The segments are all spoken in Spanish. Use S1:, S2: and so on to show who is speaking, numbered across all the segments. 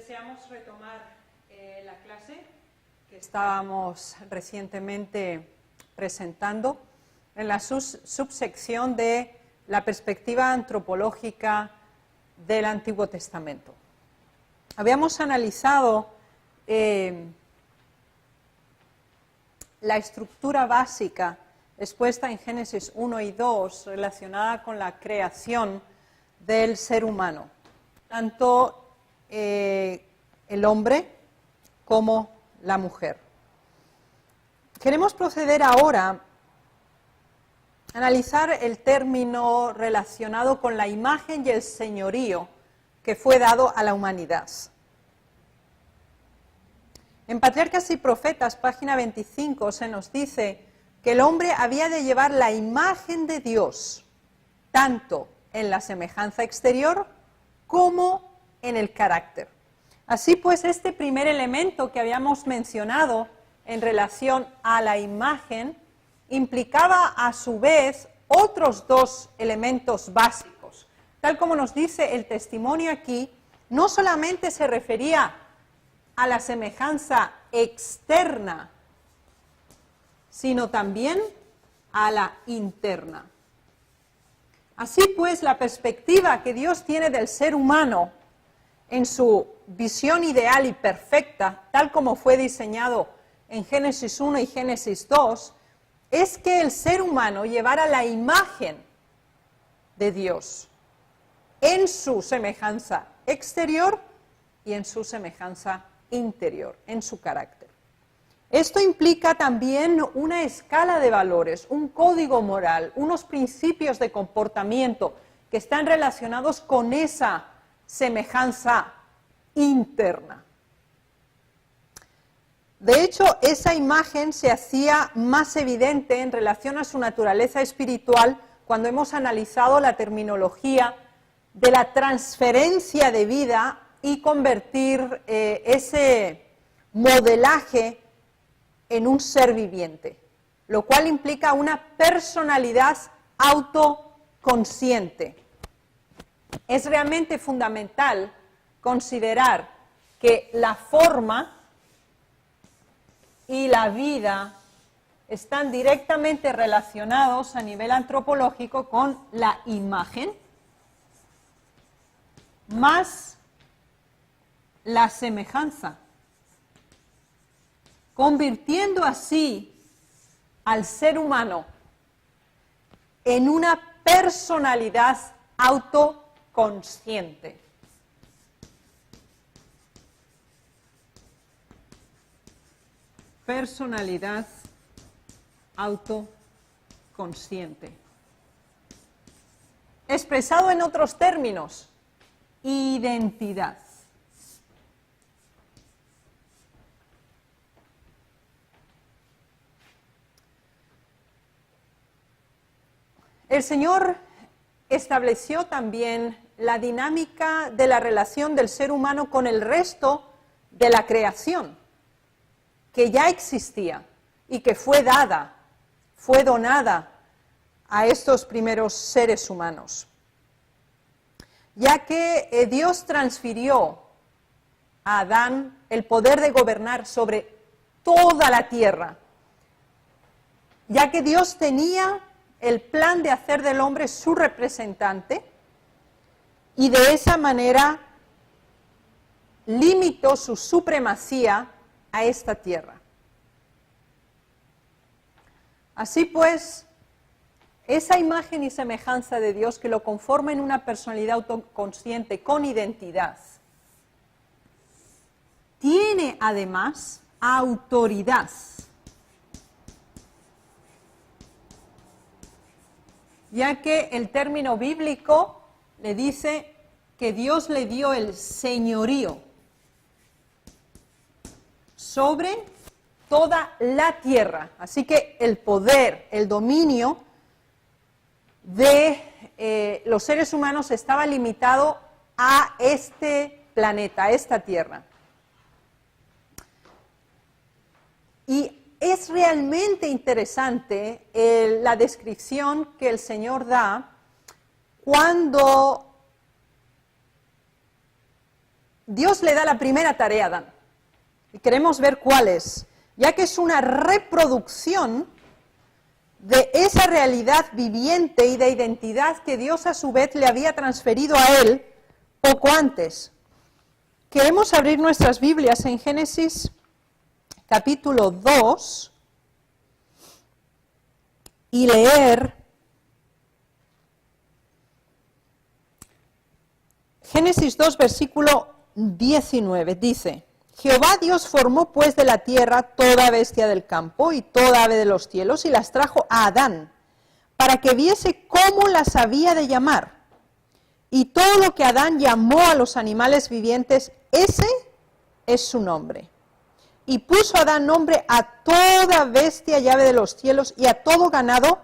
S1: deseamos retomar la clase que estábamos recientemente presentando en la subsección de la perspectiva antropológica del Antiguo Testamento. Habíamos analizado la estructura básica expuesta en Génesis 1 y 2 relacionada con la creación del ser humano, tanto el hombre como la mujer. Queremos proceder ahora a analizar el término relacionado con la imagen y el señorío que fue dado a la humanidad. En Patriarcas y Profetas, página 25, se nos dice que el hombre había de llevar la imagen de Dios, tanto en la semejanza exterior como en el carácter. Así pues, este primer elemento que habíamos mencionado en relación a la imagen implicaba a su vez otros dos elementos básicos. Tal como nos dice el testimonio aquí, no solamente se refería a la semejanza externa, sino también a la interna. Así pues, la perspectiva que Dios tiene del ser humano en su visión ideal y perfecta, tal como fue diseñado en Génesis 1 y Génesis 2, es que el ser humano llevara la imagen de Dios en su semejanza exterior y en su semejanza interior, en su carácter. Esto implica también una escala de valores, un código moral, unos principios de comportamiento que están relacionados con esa semejanza interna. De hecho, esa imagen se hacía más evidente en relación a su naturaleza espiritual cuando hemos analizado la terminología de la transferencia de vida y convertir ese modelaje en un ser viviente, lo cual implica una personalidad autoconsciente. Es realmente fundamental considerar que la forma y la vida están directamente relacionados a nivel antropológico con la imagen más la semejanza, convirtiendo así al ser humano en una personalidad autoconsciente. Personalidad autoconsciente. Expresado en otros términos, identidad. El Señor estableció también la dinámica de la relación del ser humano con el resto de la creación, que ya existía y que fue dada, fue donada a estos primeros seres humanos. Ya que Dios transfirió a Adán el poder de gobernar sobre toda la tierra, ya que Dios tenía el plan de hacer del hombre su representante y de esa manera limitó su supremacía a esta tierra. Así pues, esa imagen y semejanza de Dios que lo conforma en una personalidad autoconsciente con identidad, tiene además autoridad. Ya que el término bíblico le dice que Dios le dio el señorío sobre toda la tierra. Así que el poder, el dominio de los seres humanos estaba limitado a este planeta, a esta tierra. Y es realmente interesante la descripción que el Señor da cuando Dios le da la primera tarea a Adán. Y queremos ver cuál es, ya que es una reproducción de esa realidad viviente y de identidad que Dios a su vez le había transferido a él poco antes. Queremos abrir nuestras Biblias en Génesis capítulo 2 y leer Génesis 2, versículo 19, dice: Jehová Dios formó pues de la tierra toda bestia del campo y toda ave de los cielos y las trajo a Adán, para que viese cómo las había de llamar. Y todo lo que Adán llamó a los animales vivientes, ese es su nombre. Y puso Adán nombre a toda bestia y ave de los cielos y a todo ganado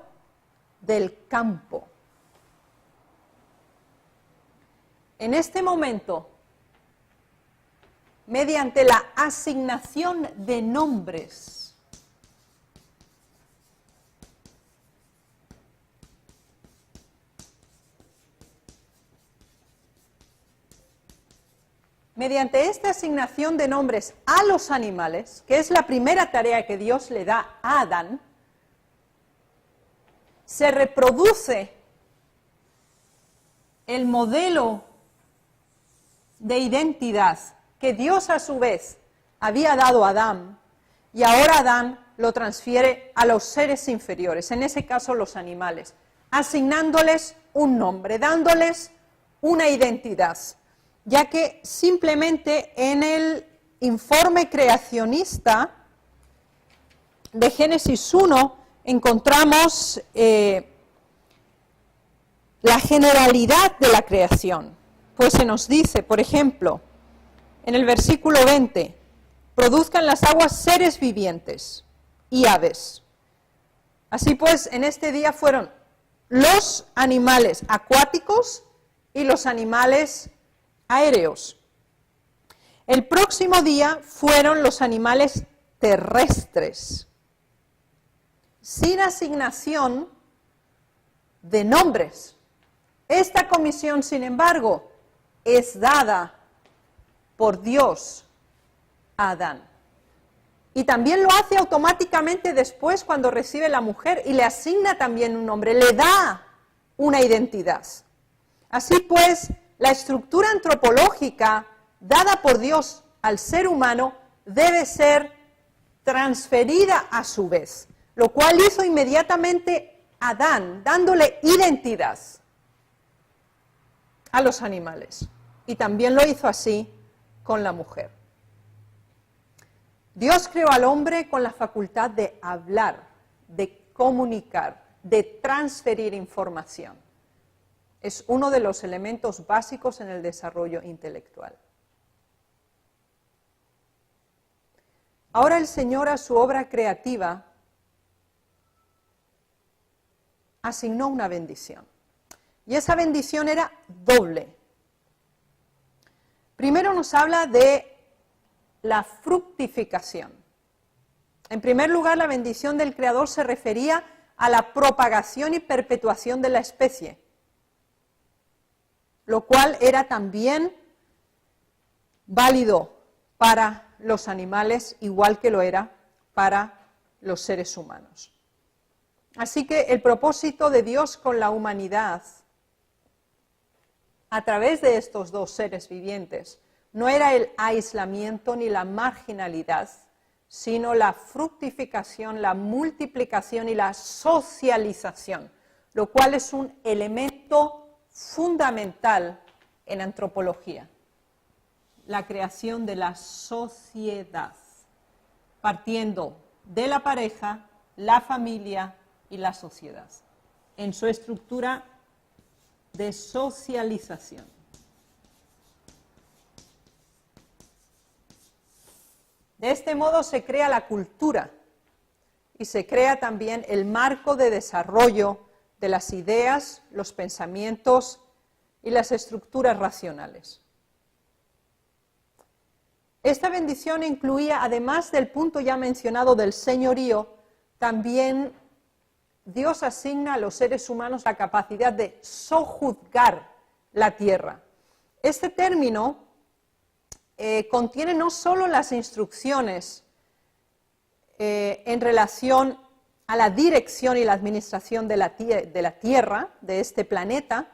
S1: del campo. En este momento, mediante la asignación de nombres, mediante esta asignación de nombres a los animales, que es la primera tarea que Dios le da a Adán, se reproduce el modelo de identidad que Dios a su vez había dado a Adán, y ahora Adán lo transfiere a los seres inferiores, en ese caso los animales, asignándoles un nombre, dándoles una identidad, ya que simplemente en el informe creacionista de Génesis 1 encontramos la generalidad de la creación. Pues se nos dice, por ejemplo, en el versículo 20, produzcan las aguas seres vivientes y aves. Así pues, en este día fueron los animales acuáticos y los animales aéreos. El próximo día fueron los animales terrestres, sin asignación de nombres. Esta comisión, sin embargo, es dada por Dios a Adán. Y también lo hace automáticamente después cuando recibe la mujer y le asigna también un nombre, le da una identidad. Así pues, la estructura antropológica dada por Dios al ser humano debe ser transferida a su vez, lo cual hizo inmediatamente Adán, dándole identidad a los animales. Y también lo hizo así con la mujer. Dios creó al hombre con la facultad de hablar, de comunicar, de transferir información. Es uno de los elementos básicos en el desarrollo intelectual. Ahora el Señor a su obra creativa asignó una bendición. Y esa bendición era doble. Primero nos habla de la fructificación. En primer lugar, la bendición del Creador se refería a la propagación y perpetuación de la especie, lo cual era también válido para los animales, igual que lo era para los seres humanos. Así que el propósito de Dios con la humanidad, a través de estos dos seres vivientes, no era el aislamiento ni la marginalidad, sino la fructificación, la multiplicación y la socialización, lo cual es un elemento fundamental en antropología, la creación de la sociedad, partiendo de la pareja, la familia y la sociedad, en su estructura de socialización. De este modo se crea la cultura y se crea también el marco de desarrollo de las ideas, los pensamientos y las estructuras racionales. Esta bendición incluía, además del punto ya mencionado del señorío, también Dios asigna a los seres humanos la capacidad de sojuzgar la tierra. Este término contiene no solo las instrucciones en relación a la dirección y la administración de la Tierra, de este planeta,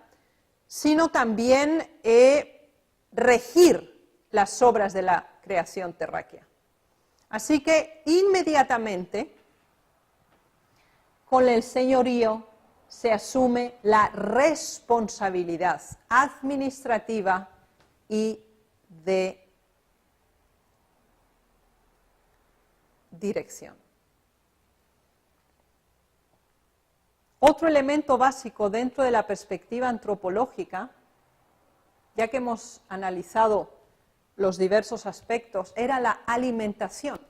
S1: sino también regir las obras de la creación terráquea. Así que inmediatamente, con el señorío, se asume la responsabilidad administrativa y de dirección. Otro elemento básico dentro de la perspectiva antropológica, ya que hemos analizado los diversos aspectos, era la alimentación.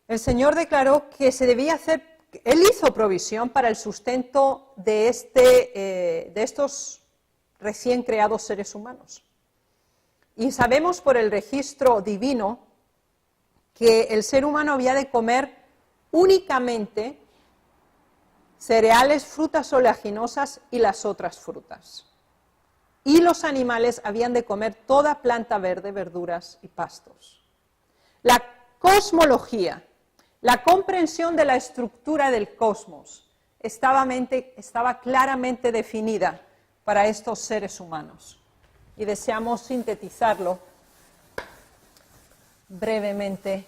S1: El Señor declaró que se debía hacer, Él hizo provisión para el sustento de estos recién creados seres humanos. Y sabemos por el registro divino que el ser humano había de comer únicamente cereales, frutas oleaginosas y las otras frutas. Y los animales habían de comer toda planta verde, verduras y pastos. La cosmología, la comprensión de la estructura del cosmos estaba claramente definida para estos seres humanos. Y deseamos sintetizarlo brevemente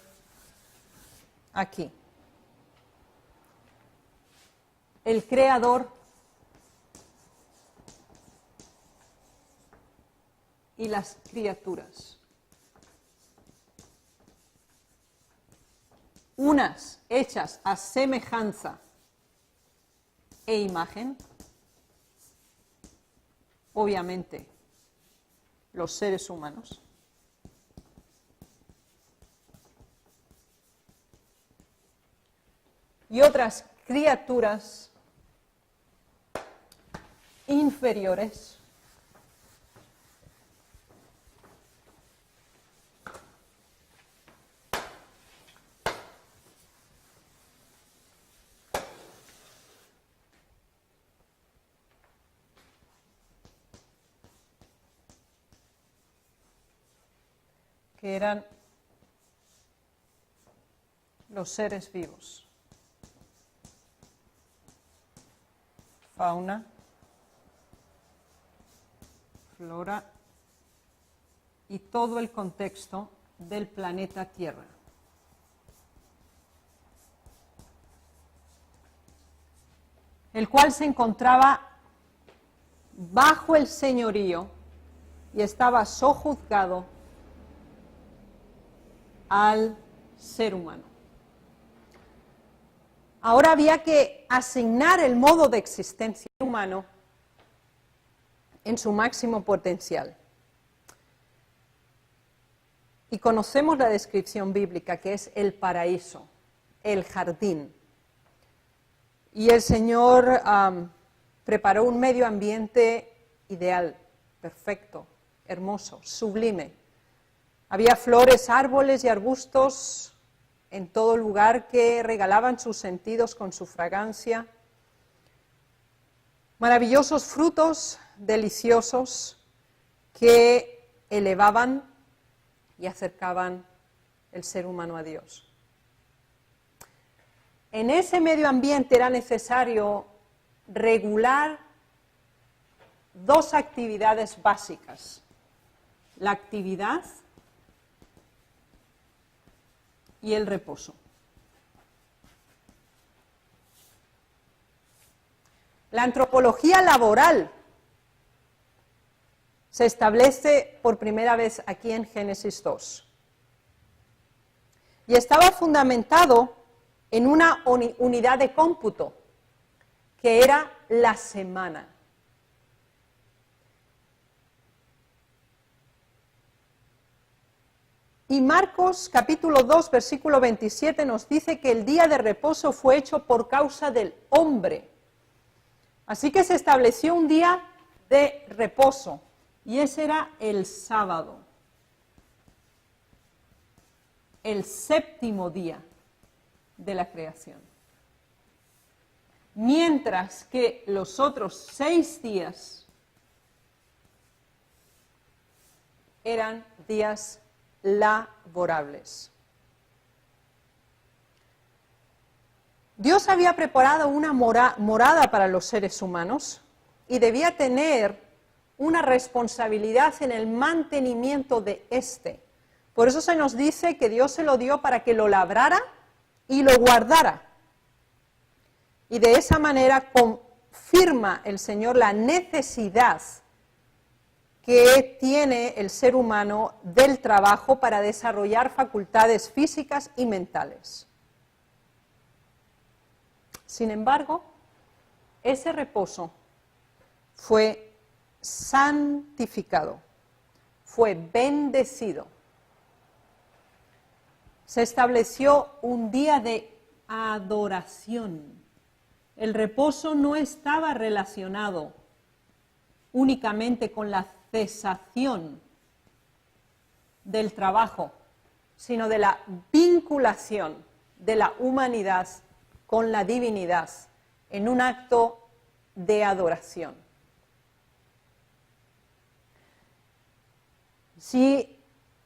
S1: aquí. El Creador y las criaturas. Unas hechas a semejanza e imagen, obviamente los seres humanos, y otras criaturas inferiores que eran los seres vivos, fauna, flora y todo el contexto del planeta Tierra. El cual se encontraba bajo el señorío y estaba sojuzgado al ser humano. Ahora había que asignar el modo de existencia humano en su máximo potencial. Y conocemos la descripción bíblica, que es el paraíso, el jardín. Y el Señor preparó un medio ambiente ideal, perfecto, hermoso, sublime. Había flores, árboles y arbustos en todo lugar que regalaban sus sentidos con su fragancia. Maravillosos frutos deliciosos que elevaban y acercaban el ser humano a Dios. En ese medio ambiente era necesario regular dos actividades básicas: la actividad y el reposo. La antropología laboral se establece por primera vez aquí en Génesis 2. Y estaba fundamentado en una unidad de cómputo, que era la semana. Y Marcos capítulo 2, versículo 27 nos dice que el día de reposo fue hecho por causa del hombre. Así que se estableció un día de reposo, y ese era el sábado, el séptimo día de la creación. Mientras que los otros 6 días eran días laborables. Dios había preparado una morada para los seres humanos y debía tener una responsabilidad en el mantenimiento de éste. Por eso se nos dice que Dios se lo dio para que lo labrara y lo guardara. Y de esa manera confirma el Señor la necesidad que tiene el ser humano del trabajo para desarrollar facultades físicas y mentales. Sin embargo, ese reposo fue santificado, fue bendecido. Se estableció un día de adoración. El reposo no estaba relacionado únicamente con la cesación del trabajo, sino de la vinculación de la humanidad con la divinidad en un acto de adoración. Si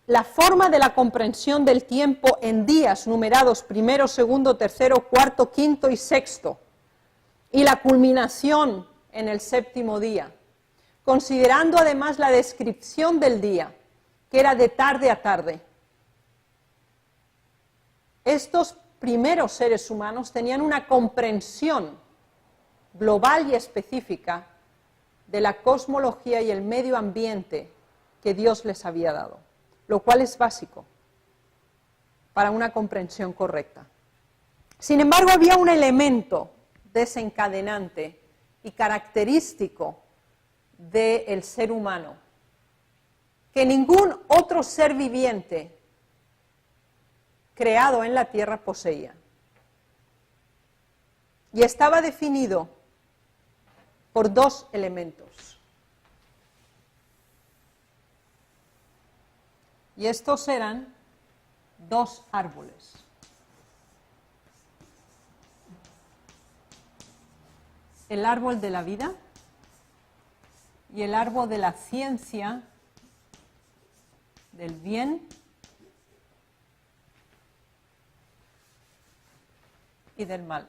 S1: la forma de la comprensión del tiempo en días numerados primero, segundo, tercero, cuarto, quinto y sexto, y la culminación en el séptimo día, considerando además la descripción del día, que era de tarde a tarde, estos primeros seres humanos tenían una comprensión global y específica de la cosmología y el medio ambiente que Dios les había dado, lo cual es básico para una comprensión correcta. Sin embargo, había un elemento desencadenante y característico del ser humano que ningún otro ser viviente creado en la tierra poseía. Y estaba definido por dos elementos. Y estos eran dos árboles. El árbol de la vida y el árbol de la ciencia del bien y del mal.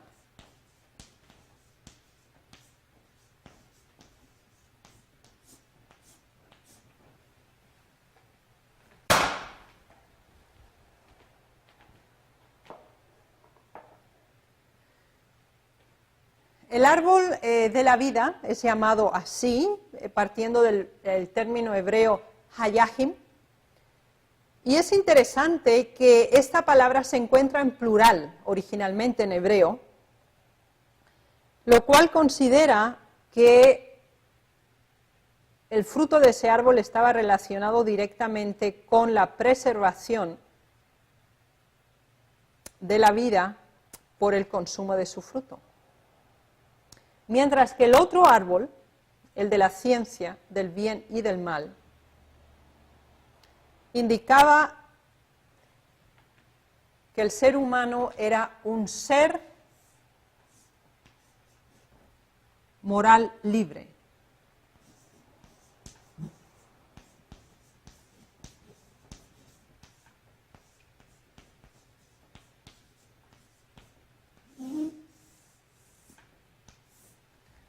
S1: El árbol de la vida es llamado así, partiendo del término hebreo hayahim, y es interesante que esta palabra se encuentra en plural originalmente en hebreo, lo cual considera que el fruto de ese árbol estaba relacionado directamente con la preservación de la vida por el consumo de su fruto. Mientras que el otro árbol, el de la ciencia, del bien y del mal, indicaba que el ser humano era un ser moral libre.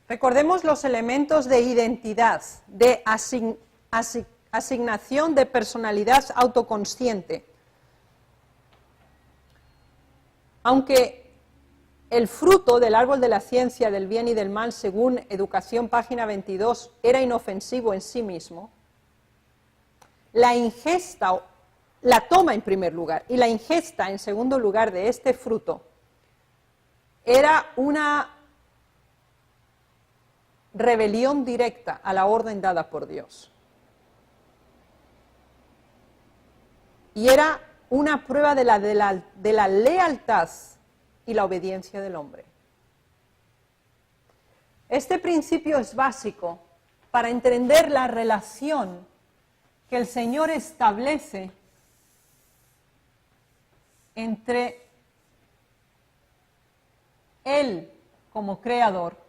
S1: Recordemos los elementos de identidad, de asignación de personalidad autoconsciente. Aunque el fruto del árbol de la ciencia, del bien y del mal, según Educación, página 22, era inofensivo en sí mismo, la ingesta, la toma en primer lugar, y la ingesta en segundo lugar de este fruto, era una rebelión directa a la orden dada por Dios. Y era una prueba de la lealtad y la obediencia del hombre. Este principio es básico para entender la relación que el Señor establece entre Él como creador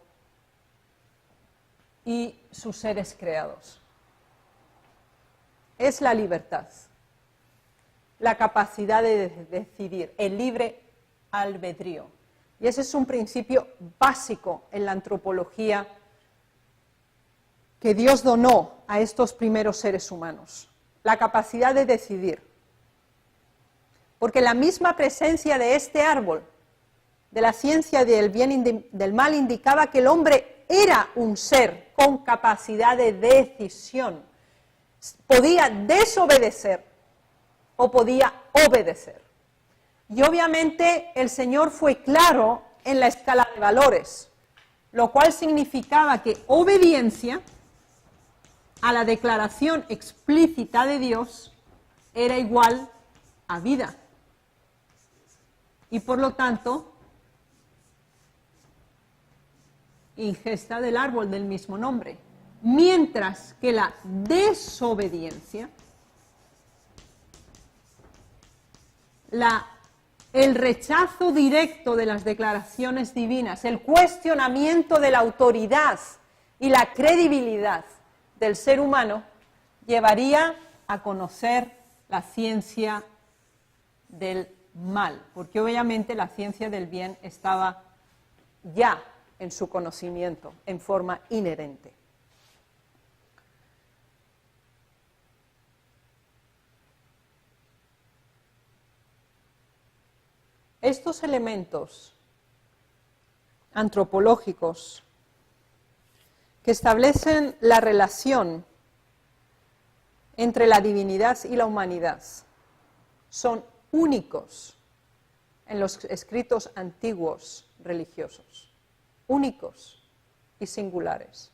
S1: y sus seres creados. es la libertad, la capacidad de decidir, el libre albedrío. Y ese es un principio básico en la antropología que Dios donó a estos primeros seres humanos, la capacidad de decidir. Porque la misma presencia de este árbol, de la ciencia del bien y del mal, indicaba que el hombre era un ser con capacidad de decisión. Podía desobedecer o podía obedecer. Y obviamente el Señor fue claro en la escala de valores, lo cual significaba que obediencia a la declaración explícita de Dios era igual a vida. Y por lo tanto, ingesta del árbol del mismo nombre. Mientras que la desobediencia, el rechazo directo de las declaraciones divinas, el cuestionamiento de la autoridad y la credibilidad del ser humano, llevaría a conocer la ciencia del mal, porque obviamente la ciencia del bien estaba ya en su conocimiento, en forma inherente. Estos elementos antropológicos que establecen la relación entre la divinidad y la humanidad son únicos en los escritos antiguos religiosos, únicos y singulares,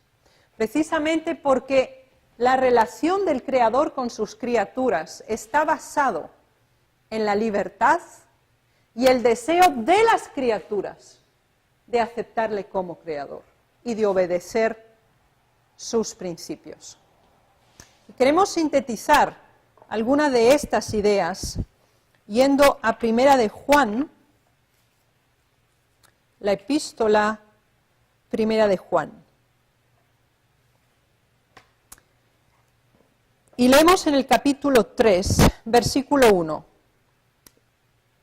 S1: precisamente porque la relación del Creador con sus criaturas está basado en la libertad y el deseo de las criaturas de aceptarle como Creador y de obedecer sus principios. Queremos sintetizar alguna de estas ideas yendo a Primera de Juan, la epístola Primera de Juan. Y leemos en el capítulo 3, versículo 1.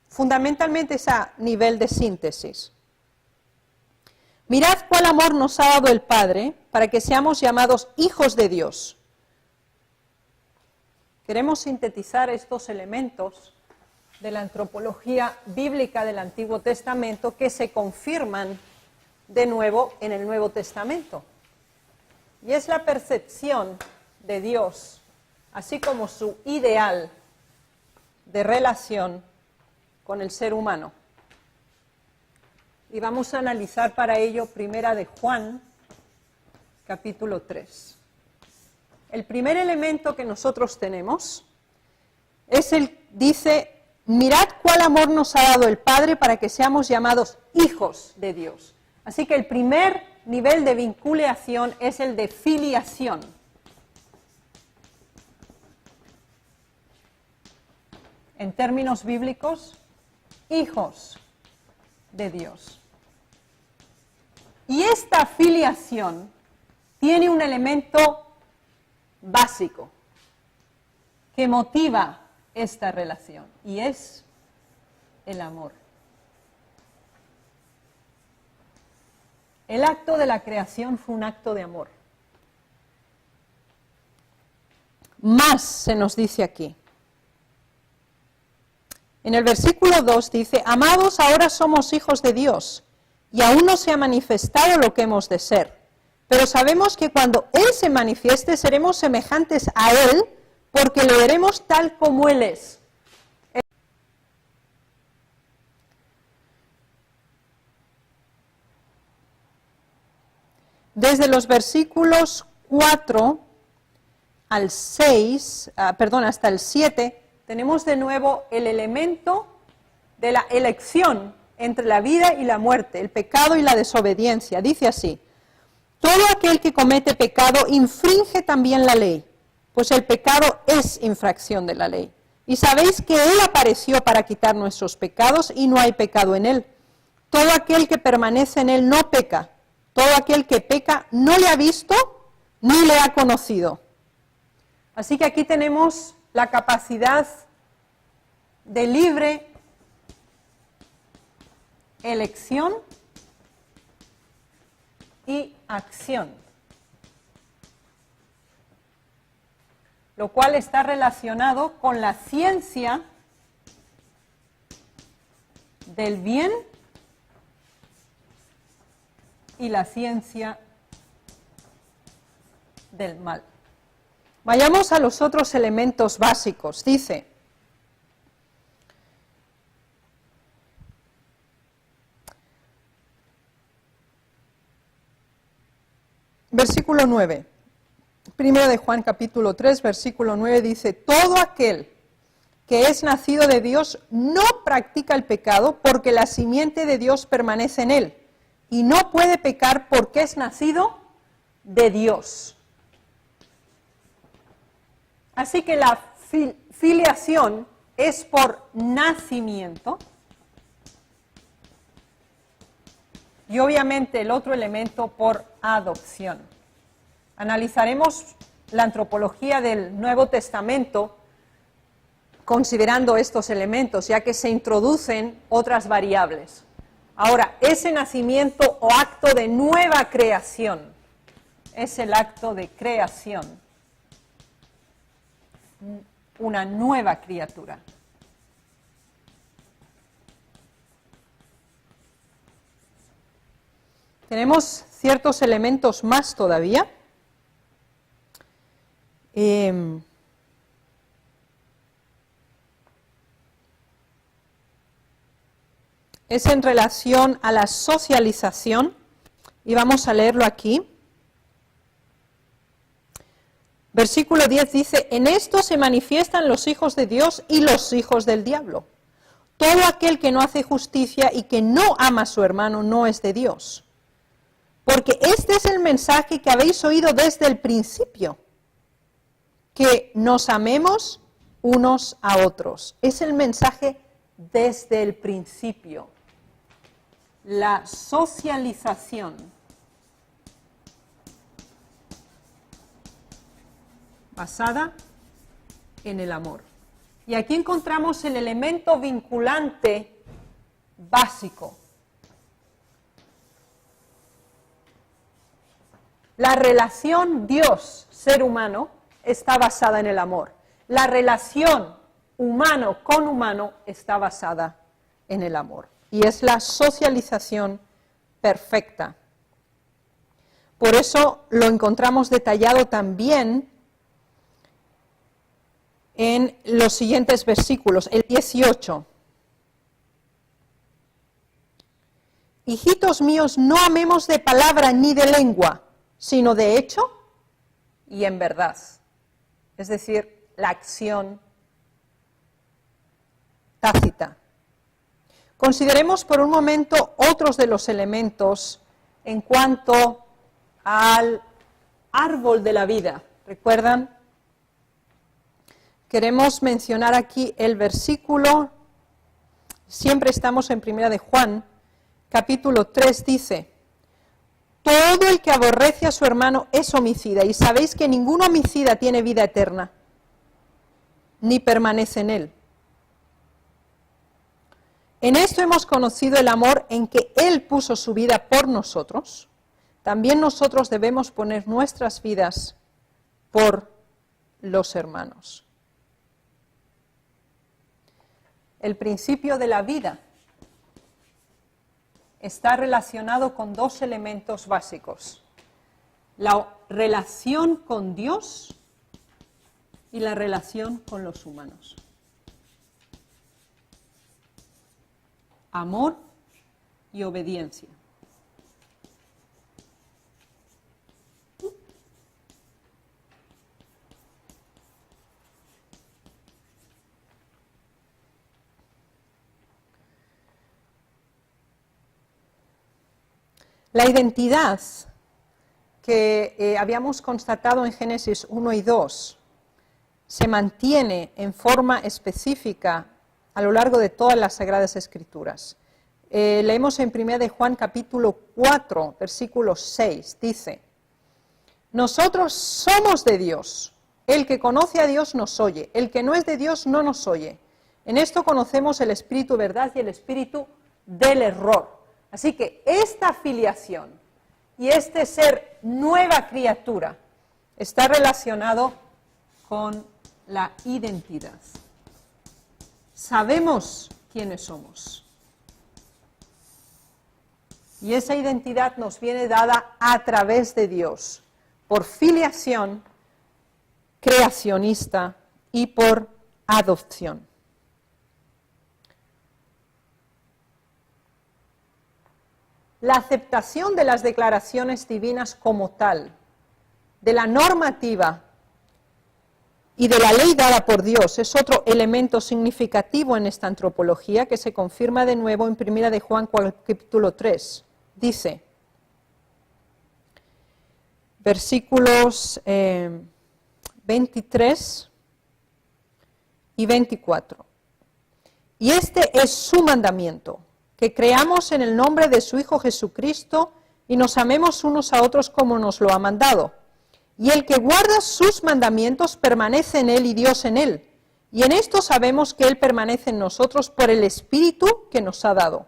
S1: Fundamentalmente es a nivel de síntesis. Mirad cuál amor nos ha dado el Padre para que seamos llamados hijos de Dios. Queremos sintetizar estos elementos de la antropología bíblica del Antiguo Testamento que se confirman de nuevo en el Nuevo Testamento. Y es la percepción de Dios, así como su ideal de relación con el ser humano. Y vamos a analizar para ello Primera de Juan, capítulo 3. El primer elemento que nosotros tenemos es dice, mirad cuál amor nos ha dado el Padre para que seamos llamados hijos de Dios. Así que el primer nivel de vinculación es el de filiación. En términos bíblicos, hijos de Dios. Y esta filiación tiene un elemento básico que motiva esta relación, y es el amor. El acto de la creación fue un acto de amor. Más se nos dice aquí. En el versículo 2 dice, amados, ahora somos hijos de Dios, y aún no se ha manifestado lo que hemos de ser. Pero sabemos que cuando Él se manifieste, seremos semejantes a Él, porque lo veremos tal como Él es. Desde los versículos 4 al 6, hasta el 7, tenemos de nuevo el elemento de la elección entre la vida y la muerte, el pecado y la desobediencia. Dice así, todo aquel que comete pecado infringe también la ley, pues el pecado es infracción de la ley. Y sabéis que Él apareció para quitar nuestros pecados y no hay pecado en Él. Todo aquel que permanece en Él no peca. Todo aquel que peca no le ha visto ni le ha conocido. Así que aquí tenemos la capacidad de libre elección y acción, lo cual está relacionado con la ciencia del bien y la ciencia del mal. Vayamos a los otros elementos básicos. Dice, versículo 9, primero de Juan capítulo 3, versículo 9 dice, todo aquel que es nacido de Dios no practica el pecado porque la simiente de Dios permanece en él y no puede pecar porque es nacido de Dios. Así que la filiación es por nacimiento y obviamente el otro elemento por adopción. Analizaremos la antropología del Nuevo Testamento considerando estos elementos, ya que se introducen otras variables. Ahora, ese nacimiento o acto de nueva creación es el acto de creación, una nueva criatura. Tenemos ciertos elementos más todavía. Es en relación a la socialización, y vamos a leerlo aquí. Versículo 10 dice, en esto se manifiestan los hijos de Dios y los hijos del diablo. Todo aquel que no hace justicia y que no ama a su hermano no es de Dios. Porque este es el mensaje que habéis oído desde el principio, que nos amemos unos a otros. Es el mensaje desde el principio. La socialización basada en el amor. Y aquí encontramos el elemento vinculante básico. La relación Dios-ser humano está basada en el amor. La relación humano con humano está basada en el amor. Y es la socialización perfecta. Por eso lo encontramos detallado también en los siguientes versículos, el 18. Hijitos míos, no amemos de palabra ni de lengua, sino de hecho y en verdad. Es decir, la acción tácita. Consideremos por un momento otros de los elementos en cuanto al árbol de la vida. ¿Recuerdan? Queremos mencionar aquí el versículo, siempre estamos en 1 de Juan, capítulo 3, dice, todo el que aborrece a su hermano es homicida, y sabéis que ningún homicida tiene vida eterna, ni permanece en él. En esto hemos conocido el amor en que Él puso su vida por nosotros. También nosotros debemos poner nuestras vidas por los hermanos. El principio de la vida está relacionado con dos elementos básicos: la relación con Dios y la relación con los humanos. Amor y obediencia. La identidad que habíamos constatado en Génesis 1 y 2 se mantiene en forma específica a lo largo de todas las Sagradas Escrituras. Leemos en 1 de Juan capítulo 4, versículo 6, dice, nosotros somos de Dios, El que conoce a Dios nos oye, el que no es de Dios no nos oye. En esto conocemos el espíritu de verdad y el espíritu del error. Así que esta filiación y este ser nueva criatura está relacionado con la identidad. Sabemos quiénes somos. Y esa identidad nos viene dada a través de Dios, por filiación creacionista y por adopción. La aceptación de las declaraciones divinas como tal, de la normativa y de la ley dada por Dios, es otro elemento significativo en esta antropología que se confirma de nuevo en 1 de Juan capítulo 3. Dice, versículos 23 y 24. Y este es su mandamiento, que creamos en el nombre de su Hijo Jesucristo y nos amemos unos a otros como nos lo ha mandado. Y el que guarda sus mandamientos permanece en él y Dios en él. Y en esto sabemos que él permanece en nosotros por el Espíritu que nos ha dado.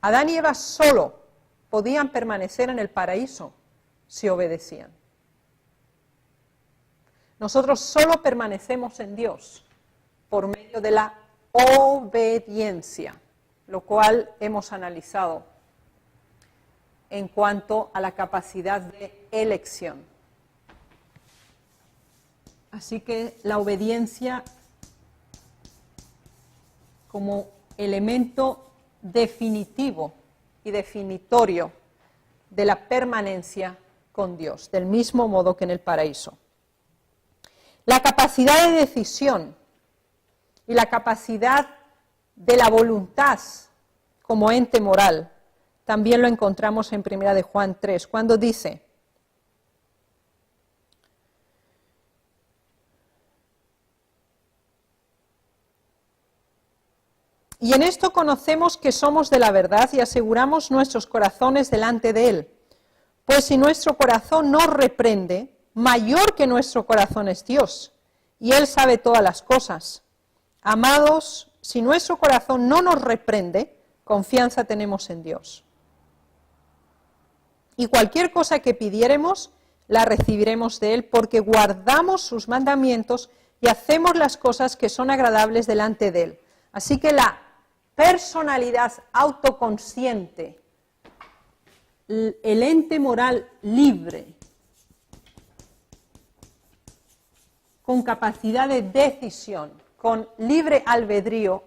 S1: Adán y Eva solo podían permanecer en el paraíso si obedecían. Nosotros solo permanecemos en Dios por medio de la obediencia, lo cual hemos analizado en cuanto a la capacidad de elección. Así que la obediencia como elemento definitivo y definitorio de la permanencia con Dios, del mismo modo que en el paraíso. La capacidad de decisión y la capacidad de la voluntad como ente moral también lo encontramos en 1 de Juan 3, cuando dice: y en esto conocemos que somos de la verdad y aseguramos nuestros corazones delante de Él. Pues si nuestro corazón nos reprende, mayor que nuestro corazón es Dios, y Él sabe todas las cosas. Amados, si nuestro corazón no nos reprende, confianza tenemos en Dios. Y cualquier cosa que pidiéremos, la recibiremos de Él, porque guardamos sus mandamientos y hacemos las cosas que son agradables delante de Él. Así que la personalidad autoconsciente, el ente moral libre, con capacidad de decisión, con libre albedrío,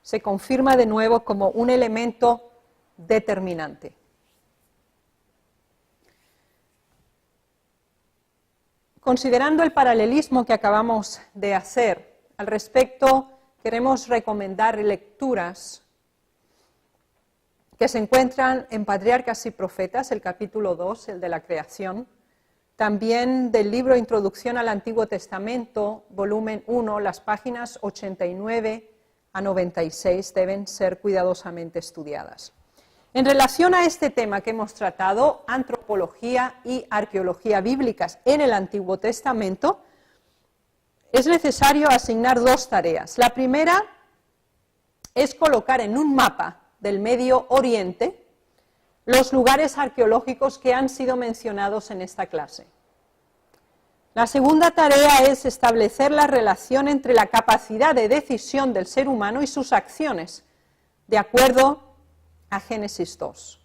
S1: se confirma de nuevo como un elemento determinante. Considerando el paralelismo que acabamos de hacer, al respecto queremos recomendar lecturas que se encuentran en Patriarcas y Profetas, el capítulo 2, el de la creación, también del libro Introducción al Antiguo Testamento, volumen 1, las páginas 89 a 96 deben ser cuidadosamente estudiadas. En relación a este tema que hemos tratado, antropología y arqueología bíblicas en el Antiguo Testamento, es necesario asignar dos tareas. La primera es colocar en un mapa del Medio Oriente los lugares arqueológicos que han sido mencionados en esta clase. La segunda tarea es establecer la relación entre la capacidad de decisión del ser humano y sus acciones, de acuerdo a Génesis 2.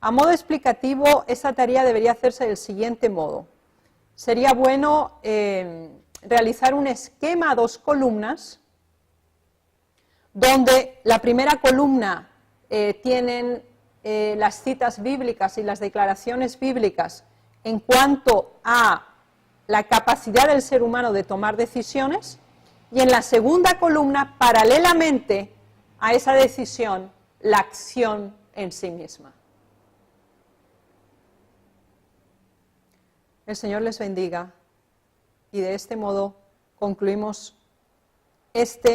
S1: A modo explicativo, esta tarea debería hacerse del siguiente modo. Sería bueno realizar un esquema a dos columnas, donde la primera columna tienen las citas bíblicas y las declaraciones bíblicas en cuanto a la capacidad del ser humano de tomar decisiones, y en la segunda columna, paralelamente a esa decisión, la acción en sí misma. El Señor les bendiga y de este modo concluimos este